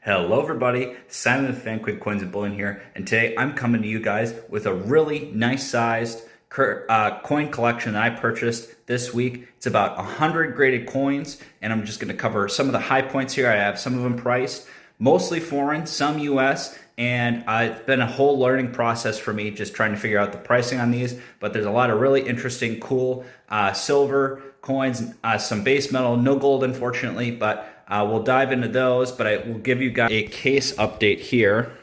Hello everybody, Simon with Quigg Coins and Bullion here, and today I'm coming to you guys with a really nice sized coin collection that I purchased this week. It's about 100 graded coins, and I'm just going to cover some of the high points here. I have some of them priced, mostly foreign, some US, and it's been a whole learning process for me just trying to figure out the pricing on these, but there's a lot of really interesting, cool silver coins, some base metal, no gold unfortunately, but we'll dive into those, but I will give you guys a case update here.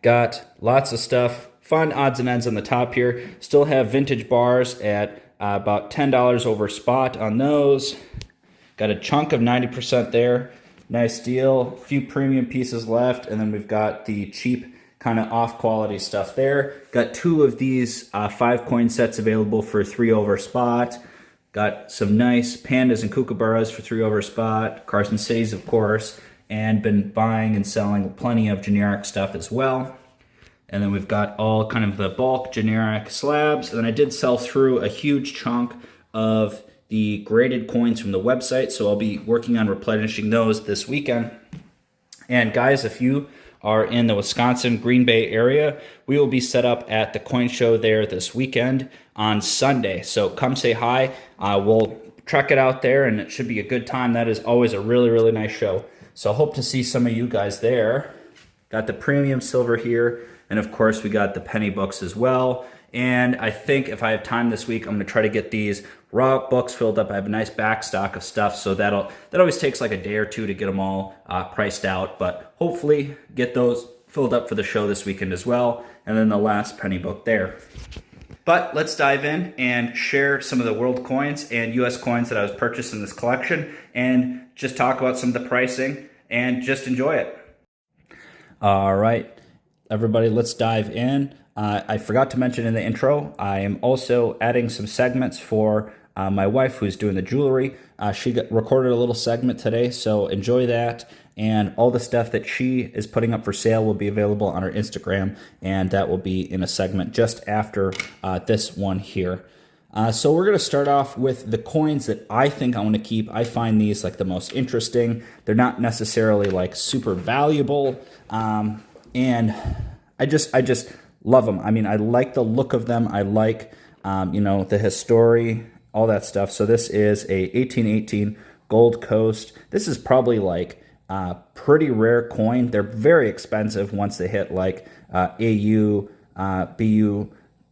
Got lots of stuff, fun odds and ends on the top here. Still have vintage bars at about $10 over spot on those. Got a chunk of 90% there. Nice deal. A few premium pieces left, and then we've got the cheap kind of off quality stuff there. Got two of these 5 coin sets available for 3 over spot. Got some nice pandas and kookaburras for 3 over spot, Carson Cities, of course, and been buying and selling plenty of generic stuff as well. And then we've got all kind of the bulk generic slabs. And then I did sell through a huge chunk of the graded coins from the website, so I'll be working on replenishing those this weekend. And guys, if you are in the Wisconsin Green Bay area, we will be set up at the coin show there this weekend on Sunday. So come say hi. We'll trek it out there, and it should be a good time. That is always a really, really nice show. So hope to see some of you guys there. Got the premium silver here, and of course we got the penny books as well. And I think if I have time this week, I'm gonna try to get these raw books filled up. I have a nice back stock of stuff, so that always takes like a day or two to get them all priced out, but hopefully get those filled up for the show this weekend as well. And then the last penny book there. But let's dive in and share some of the world coins and US coins that I was purchasing in this collection, and just talk about some of the pricing and just enjoy it. All right, everybody, let's dive in. I forgot to mention in the intro, I am also adding some segments for my wife who's doing the jewelry. She recorded a little segment today, so enjoy that. And all the stuff that she is putting up for sale will be available on her Instagram, and that will be in a segment just after this one here. So we're going to start off with the coins that I think I want to keep. I find these like the most interesting. They're not necessarily like super valuable, and I just love them. I mean, I like the look of them. I like, the history, all that stuff. So this is a 1818 Gold Coast. This is probably like a pretty rare coin. They're very expensive once they hit like AU, BU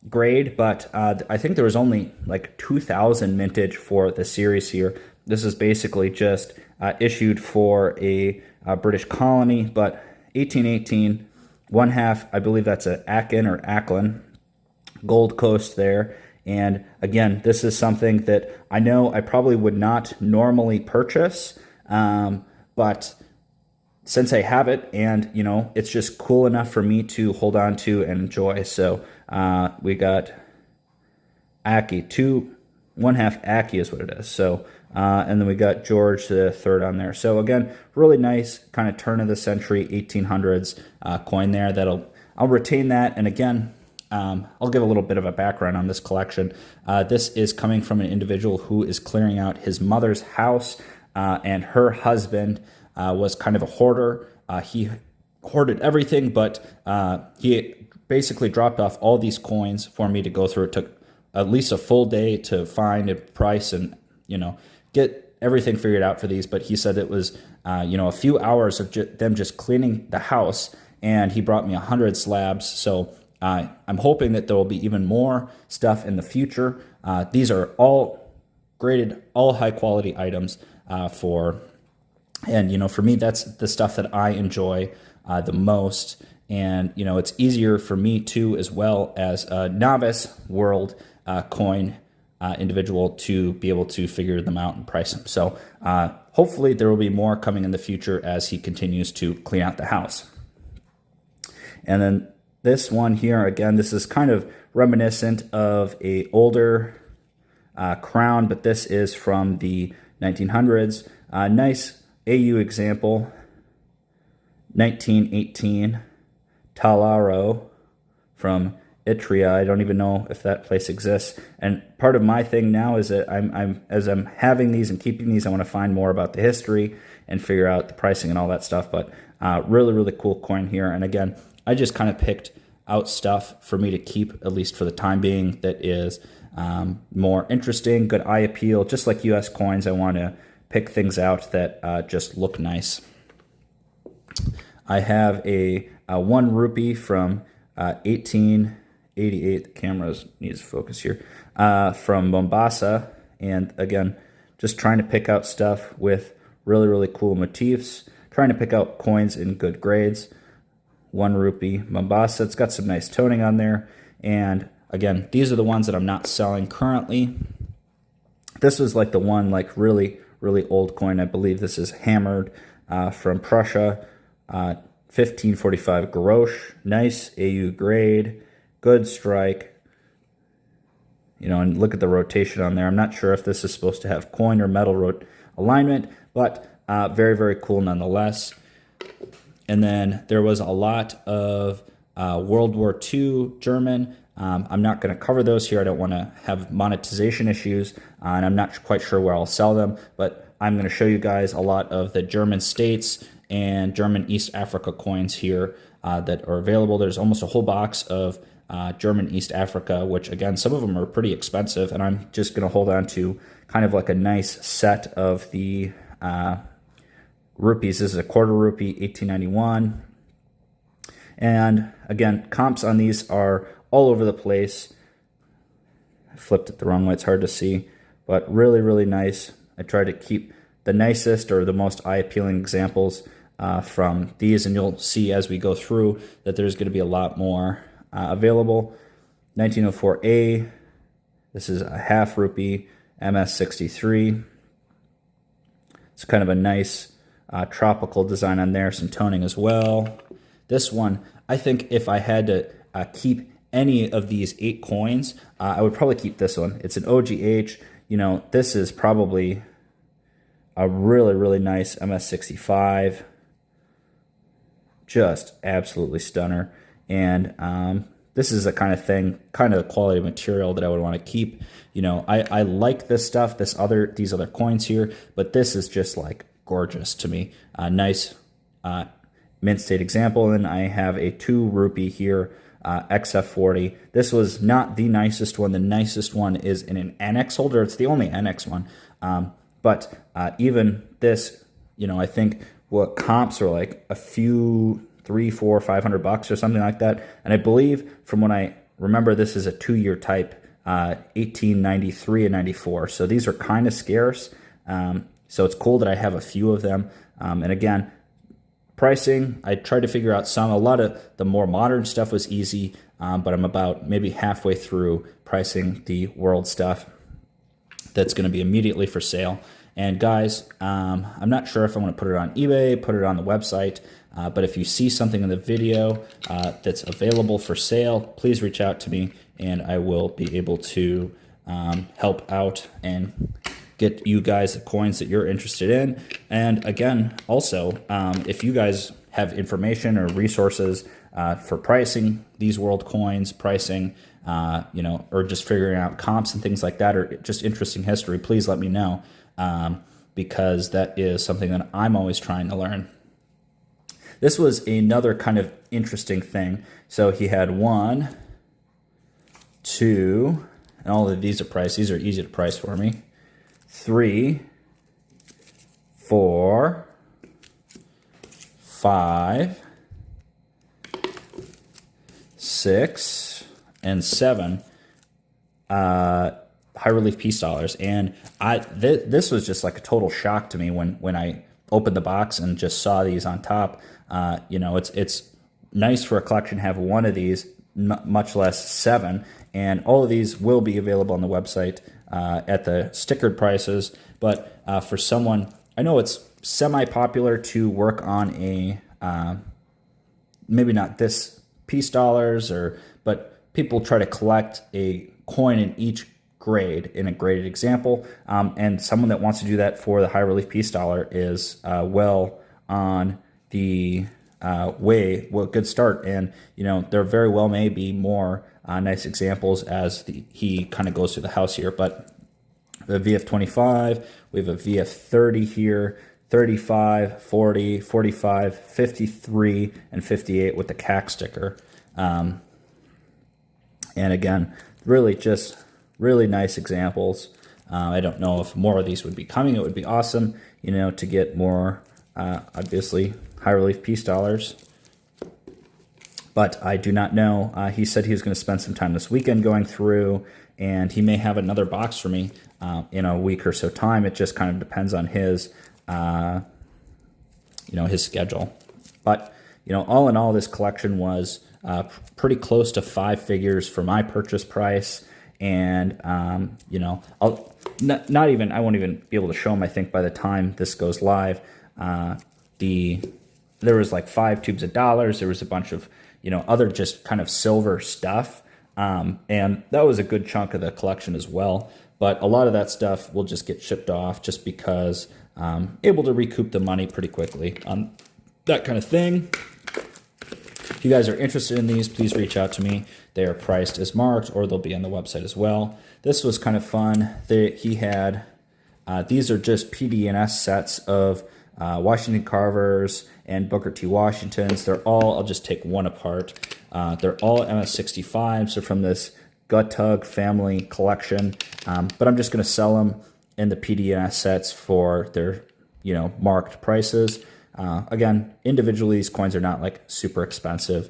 grade, but I think there was only like 2,000 mintage for the series here. This is basically just issued for a British colony, but 1818, 1/2, I believe that's an Akin or Ackland Gold Coast there. And again, this is something that I know I probably would not normally purchase, but since I have it, and it's just cool enough for me to hold on to and enjoy. So we got Aki, 1/2 Aki is what it is. So and then we got George III on there. So again, really nice kind of turn of the century 1800s coin there. I'll retain that. And again, I'll give a little bit of a background on this collection. This is coming from an individual who is clearing out his mother's house, and her husband was kind of a hoarder. He hoarded everything, but he basically dropped off all these coins for me to go through. It took at least a full day to find a price and, get everything figured out for these. But he said it was, a few hours of them just cleaning the house, and he brought me 100 slabs. So I'm hoping that there will be even more stuff in the future. These are all graded, all high quality items for me, that's the stuff that I enjoy the most. And, it's easier for me too, as well as a novice world coin individual, to be able to figure them out and price them. So hopefully there will be more coming in the future as he continues to clean out the house. And then this one here, again, this is kind of reminiscent of a older crown, but this is from the 1900s. Nice AU example, 1918 Talaro from Itria. I don't even know if that place exists. And part of my thing now is that as I'm having these and keeping these, I want to find more about the history and figure out the pricing and all that stuff. But really, really cool coin here. And again, I just kind of picked out stuff for me to keep, at least for the time being, that is more interesting, good eye appeal. Just like US coins, I want to pick things out that just look nice. I have a 1 rupee from 1888. The camera needs to focus here. From Mombasa. And again, just trying to pick out stuff with really, really cool motifs. Trying to pick out coins in good grades. 1 rupee Mombasa. It's got some nice toning on there. And again, these are the ones that I'm not selling currently. This was like the one, like really, really old coin. I believe this is hammered from Prussia. 1545 grosch. Nice AU grade. Good strike. You know, and look at the rotation on there. I'm not sure if this is supposed to have coin or metal alignment, but very, very cool nonetheless. And then there was a lot of World War II German. I'm not going to cover those here. I don't want to have monetization issues, and I'm not quite sure where I'll sell them, but I'm going to show you guys a lot of the German states and German East Africa coins here that are available. There's almost a whole box of German East Africa, which again, some of them are pretty expensive, and I'm just going to hold on to kind of like a nice set of the rupees. This is a quarter rupee, 1891. And again, comps on these are all over the place. I flipped it the wrong way, it's hard to see, but really, really nice. I try to keep the nicest or the most eye-appealing examples from these, and you'll see as we go through that there's going to be a lot more available. 1904A, this is a half rupee, MS63. It's kind of a nice tropical design on there, some toning as well. This one, I think if I had to keep any of these 8 coins, I would probably keep this one. It's an OGH. You know, this is probably a really, really nice MS65. Just absolutely stunner. And this is the kind of thing, kind of the quality of material that I would want to keep. You know, I like this stuff, these other coins here, but this is just like gorgeous to me. Nice mint state example. And I have a 2 rupee here, XF40. This was not the nicest one. The nicest one is in an annex holder. It's the only annex one. But even this, you know, I think what comps are like a few, $300, $400, $500 or something like that. And I believe from when I remember, this is a 2-year type, 1893 and 94. So these are kind of scarce. So it's cool that I have a few of them. And again, pricing, I tried to figure out some. A lot of the more modern stuff was easy, but I'm about maybe halfway through pricing the world stuff that's going to be immediately for sale. And guys, I'm not sure if I want to put it on eBay, put it on the website, but if you see something in the video that's available for sale, please reach out to me and I will be able to help out and get you guys the coins that you're interested in. And again, also, if you guys have information or resources for pricing these world coins, pricing, you know, or just figuring out comps and things like that, or just interesting history, please let me know, because that is something that I'm always trying to learn. This was another kind of interesting thing. So he had 1, 2, and all of these are priced. These are easy to price for me. 3, 4, 5, 6, and 7 high relief peace dollars. And this was just like a total shock to me when I opened the box and just saw these on top. You know, it's nice for a collection to have 1 of these, much less 7. And all of these will be available on the website at the stickered prices. But for someone, I know it's semi-popular to work on a, maybe not this peace dollars, but people try to collect a coin in each grade in a graded example. And someone that wants to do that for the high relief peace dollar is well on the good start. And, you know, there very well may be more nice examples as he kind of goes through the house here. But the VF25, we have a VF30 here, 35, 40, 45, 53, and 58 with the CAC sticker. And again, really just really nice examples. I don't know if more of these would be coming. It would be awesome, you know, to get more, obviously, high relief piece dollars. But I do not know. He said he was going to spend some time this weekend going through, and he may have another box for me in a week or so time. It just kind of depends on his, you know, his schedule. But, you know, all in all, this collection was pretty close to 5 figures for my purchase price. And, you know, I won't even be able to show them, I think, by the time this goes live. There was like 5 tubes of dollars. There was a bunch of, you know, other just kind of silver stuff. And that was a good chunk of the collection as well. But a lot of that stuff will just get shipped off just because able to recoup the money pretty quickly on that kind of thing. If you guys are interested in these, please reach out to me. They are priced as marked, or they'll be on the website as well. This was kind of fun. He had, these are just PDNS sets of Washington Carvers and Booker T. Washingtons. They're all, I'll just take one apart. They're all MS65s. They're from this Gut Tug family collection. But I'm just going to sell them in the PDNS sets for their, you know, marked prices. Again, individually, these coins are not like super expensive.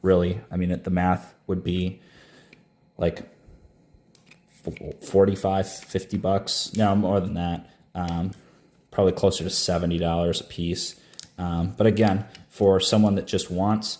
Really, I mean, the math would be like 45, 50 bucks. No, more than that. Probably closer to $70 a piece. But again, for someone that just wants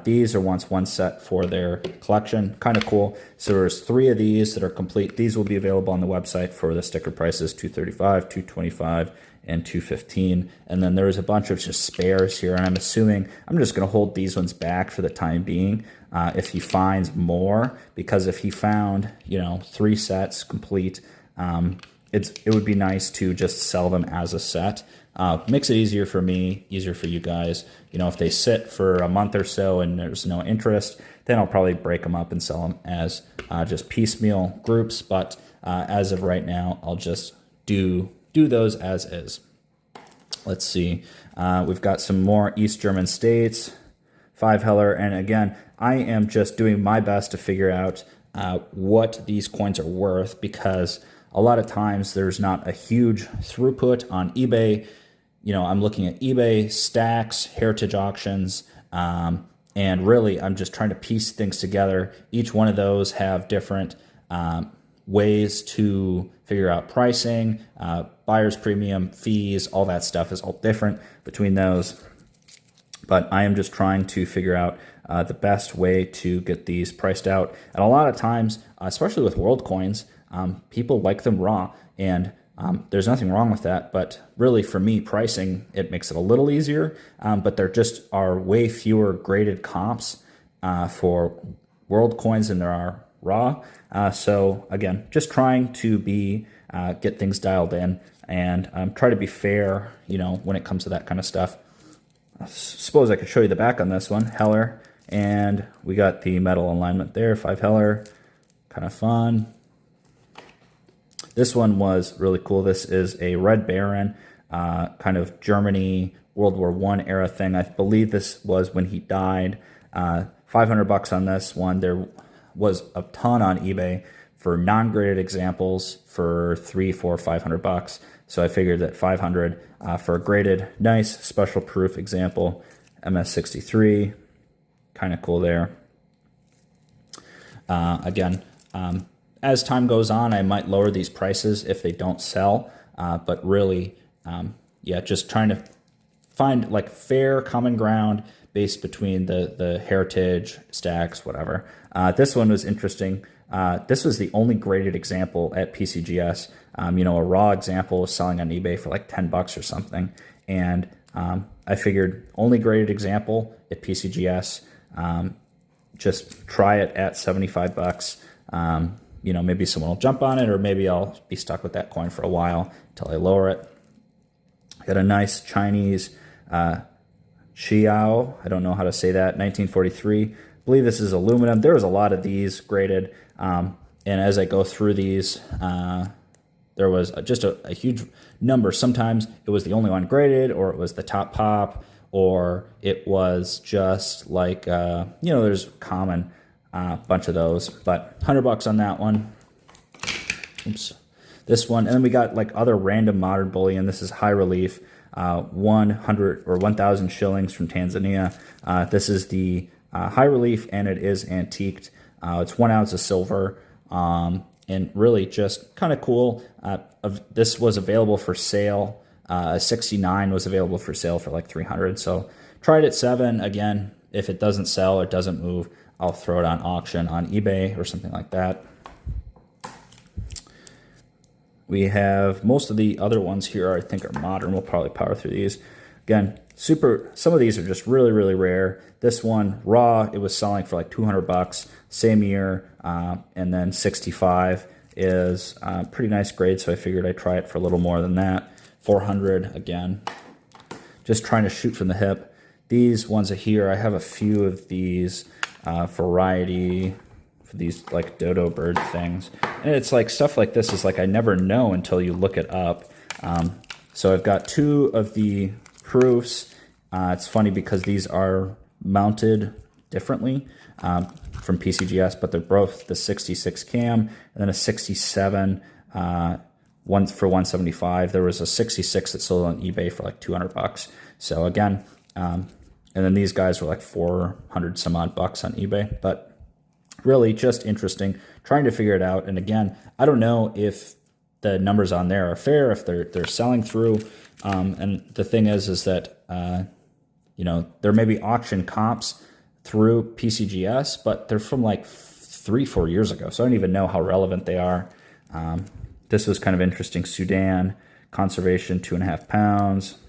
these or wants one set for their collection, kind of cool. So there's 3 of these that are complete. These will be available on the website for the sticker prices, $235, $225, and $215. And then there's a bunch of just spares here, and I'm assuming I'm just going to hold these ones back for the time being if he finds more, because if he found, you know, 3 sets complete, it would be nice to just sell them as a set. Makes it easier for me, easier for you guys. You know, if they sit for a month or so and there's no interest, then I'll probably break them up and sell them as just piecemeal groups. But as of right now, I'll just do those as is. Let's see. We've got some more East German states, 5 Heller. And again, I am just doing my best to figure out what these coins are worth, because a lot of times there's not a huge throughput on eBay. You know, I'm looking at eBay, Stacks, Heritage Auctions, and really I'm just trying to piece things together. Each one of those have different ways to figure out pricing, buyer's premium, fees, all that stuff is all different between those. But I am just trying to figure out the best way to get these priced out. And a lot of times, especially with world coins, people like them raw, and there's nothing wrong with that. But really, for me, pricing, it makes it a little easier, but there just are way fewer graded comps for world coins than there are raw. So again, just trying to get things dialed in and try to be fair, you know, when it comes to that kind of stuff. I suppose I could show you the back on this one, Heller, and we got the metal alignment there, 5 Heller, kind of fun. This one was really cool. This is a Red Baron, kind of Germany, World War I era thing. I believe this was when he died. 500 bucks on this one. There was a ton on eBay for non-graded examples for 300, 400, 500 bucks. So I figured that 500 for a graded, nice special proof example, MS63, kind of cool there. Again, as time goes on, I might lower these prices if they don't sell, but really, yeah, just trying to find like fair common ground based between the heritage, stacks, whatever. This one was interesting. This was the only graded example at PCGS. You know, a raw example was selling on eBay for like 10 bucks or something. And I figured only graded example at PCGS, just try it at 75 bucks. You know, maybe someone will jump on it, or maybe I'll be stuck with that coin for a while until I lower it. Got a nice Chinese Xiao, I don't know how to say that, 1943 believe this is aluminum. There was a lot of these graded. And as I go through these, there was just a huge number. Sometimes it was the only one graded, or it was the top pop, or it was just like, there's common bunch of those, but $100 on that one. Oops. This one, and then we got like other random modern bullion. This is high relief, 100 or 1,000 shillings from Tanzania. This is the high relief, and it is antiqued. It's 1 ounce of silver, and really just kind of cool. This was available for sale. 69 was available for sale for like 300. So tried at 7. Again, if it doesn't sell or doesn't move, I'll throw it on auction on eBay or something like that. We have most of the other ones here, I think, are modern. We'll probably power through these. Again, some of these are just really, really rare. This one, raw, it was selling for like $200, same year, and then 65 is pretty nice grade, so I figured I'd try it for a little more than that. 400, again, just trying to shoot from the hip. These ones are here, I have a few of these variety, for these like dodo bird things. And it's like stuff like this is like I never know until you look it up. So I've got 2 of the proofs. It's funny because these are mounted differently from PCGS, but they're both the 66 cam and then a 67 one for 175. There was a 66 that sold on eBay for like $200. So again, and then these guys were like 400 some odd bucks on eBay, but really just interesting, trying to figure it out. And again, I don't know if the numbers on there are fair, if they're selling through. And the thing is that, there may be auction comps through PCGS, but they're from like 3-4 years ago. So I don't even know how relevant they are. This was kind of interesting. Sudan, conservation, 2.5 pounds.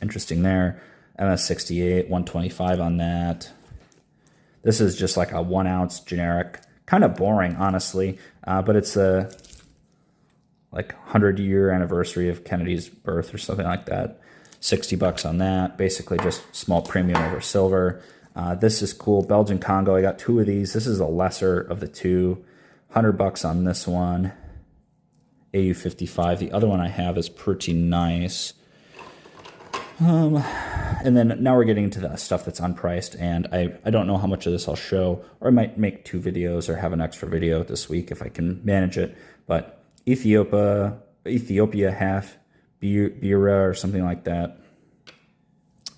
Interesting there. MS68, 125 on that. This is just like a 1 ounce generic, kind of boring, honestly, but it's a like 100-year anniversary of Kennedy's birth or something like that. $60 on that, basically just small premium over silver. This is cool, Belgian Congo. I got 2 of these. This is the lesser of the 2. $100 on this one. AU55. The other one I have is pretty nice. And then now we're getting into the stuff that's unpriced, and I don't know how much of this I'll show, or I might make 2 videos or have an extra video this week if I can manage it. But Ethiopia half Bira or something like that.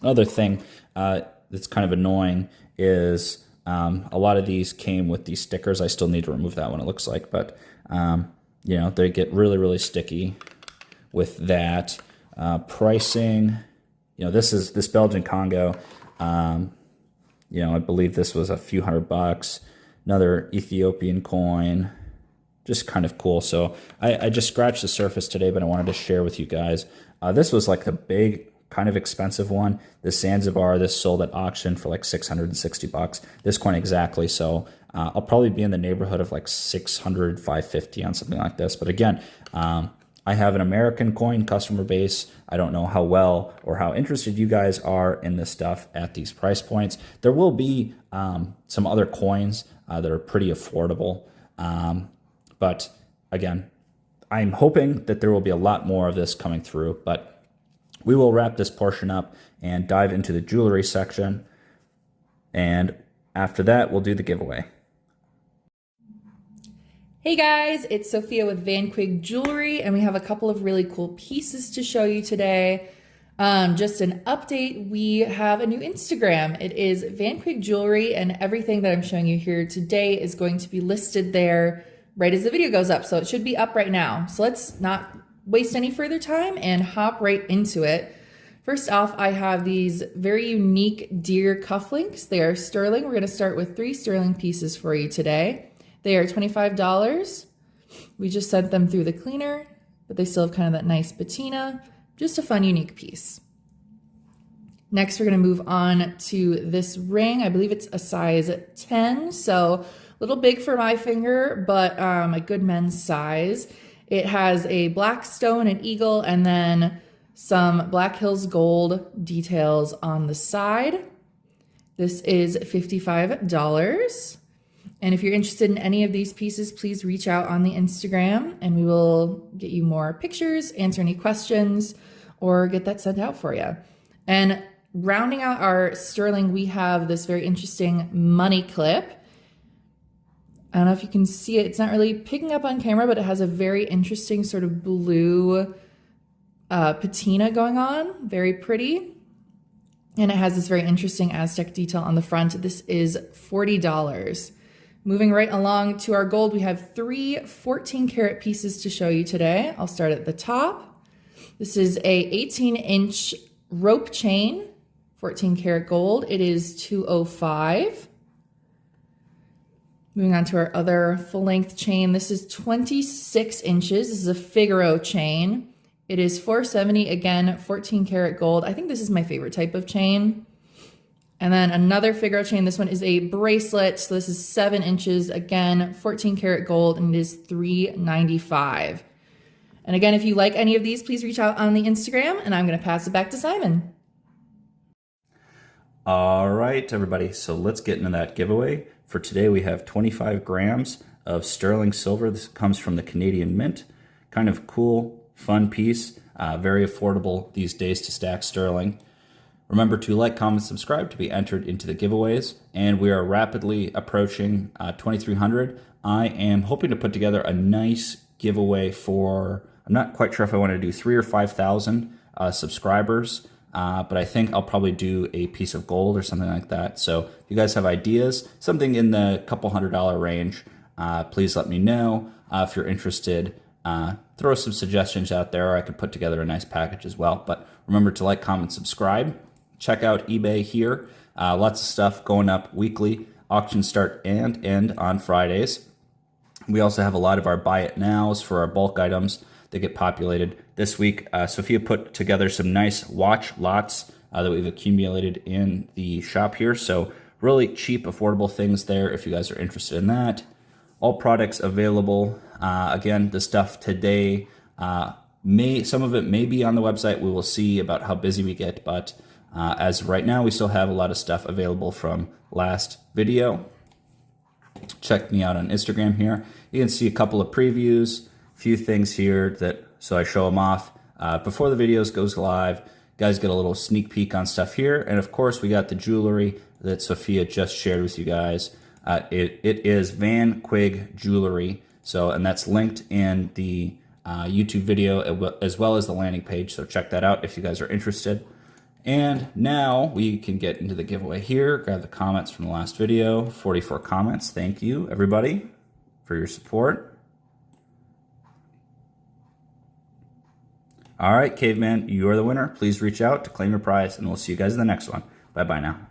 Another thing that's kind of annoying is a lot of these came with these stickers. I still need to remove that one, it looks like, but they get really, really sticky with that. Pricing. This Belgian Congo, I believe this was a few $100. Another Ethiopian coin, just kind of cool. So I just scratched the surface today, but I wanted to share with you guys. This was like the big, kind of expensive one. The Zanzibar, this sold at auction for like $660. This coin exactly. So I'll probably be in the neighborhood of like 600, 550 on something like this. But again, I have an American coin customer base. I don't know how well or how interested you guys are in this stuff at these price points. There will be some other coins that are pretty affordable. But again, I'm hoping that there will be a lot more of this coming through. But we will wrap this portion up and dive into the jewelry section. And after that, we'll do the giveaway. Hey guys, it's Sophia with Van Quigg Jewelry, and we have a couple of really cool pieces to show you today. Just an update, we have a new Instagram. It is Van Quigg Jewelry, and everything that I'm showing you here today is going to be listed there right as the video goes up. So it should be up right now. So let's not waste any further time and hop right into it. First off, I have these very unique deer cufflinks. They are sterling. We're going to start with 3 sterling pieces for you today. They are $25. We just sent them through the cleaner, but they still have kind of that nice patina. Just a fun, unique piece. Next, we're going to move on to this ring. I believe it's a size 10, so a little big for my finger, but a good men's size. It has a black stone, an eagle, and then some Black Hills gold details on the side. This is $55. And if you're interested in any of these pieces, please reach out on the Instagram and we will get you more pictures, answer any questions, or get that sent out for you. And rounding out our sterling, we have this very interesting money clip. I don't know if you can see it. It's not really picking up on camera, but it has a very interesting sort of blue patina going on. Very pretty. And it has this very interesting Aztec detail on the front. This is $40. Moving right along to our gold, we have 3 14-karat pieces to show you today. I'll start at the top. This is a 18-inch rope chain, 14-karat gold. It is $205. Moving on to our other full-length chain. This is 26 inches. This is a Figaro chain. It is $470, again, 14-karat gold. I think this is my favorite type of chain. And then another Figaro chain. This one is a bracelet. So this is 7 inches, again, 14-karat gold, and it is $395. And again, if you like any of these, please reach out on the Instagram, and I'm going to pass it back to Simon. All right, everybody. So let's get into that giveaway. For today, we have 25 grams of sterling silver. This comes from the Canadian Mint. Kind of cool, fun piece. Very affordable these days to stack sterling. Remember to like, comment, subscribe to be entered into the giveaways. And we are rapidly approaching 2,300. I am hoping to put together a nice giveaway for, I'm not quite sure if I want to do 3,000 or 5,000 subscribers. But I think I'll probably do a piece of gold or something like that. So if you guys have ideas, something in the couple $100 range, please let me know. If you're interested, throw some suggestions out there. Or I could put together a nice package as well. But remember to like, comment, subscribe. Check out eBay here. Lots of stuff going up weekly. Auctions start and end on Fridays. We also have a lot of our buy it nows for our bulk items. They get populated. This week, Sophia put together some nice watch lots that we've accumulated in the shop here. So really cheap, affordable things there if you guys are interested in that. All products available. Again, the stuff today, some of it may be on the website. We will see about how busy we get. But as of right now, we still have a lot of stuff available from last video. Check me out on Instagram here. You can see a couple of previews. Few things here so I show them off before the videos goes live. Guys get a little sneak peek on stuff here, and of course we got the jewelry that Sophia just shared with you guys. It is Van Quigg jewelry, and that's linked in the YouTube video as well as the landing page. So check that out if you guys are interested. And now we can get into the giveaway here. Grab the comments from the last video. 44 comments. Thank you everybody for your support. All right, Caveman, you are the winner. Please reach out to claim your prize, and we'll see you guys in the next one. Bye-bye now.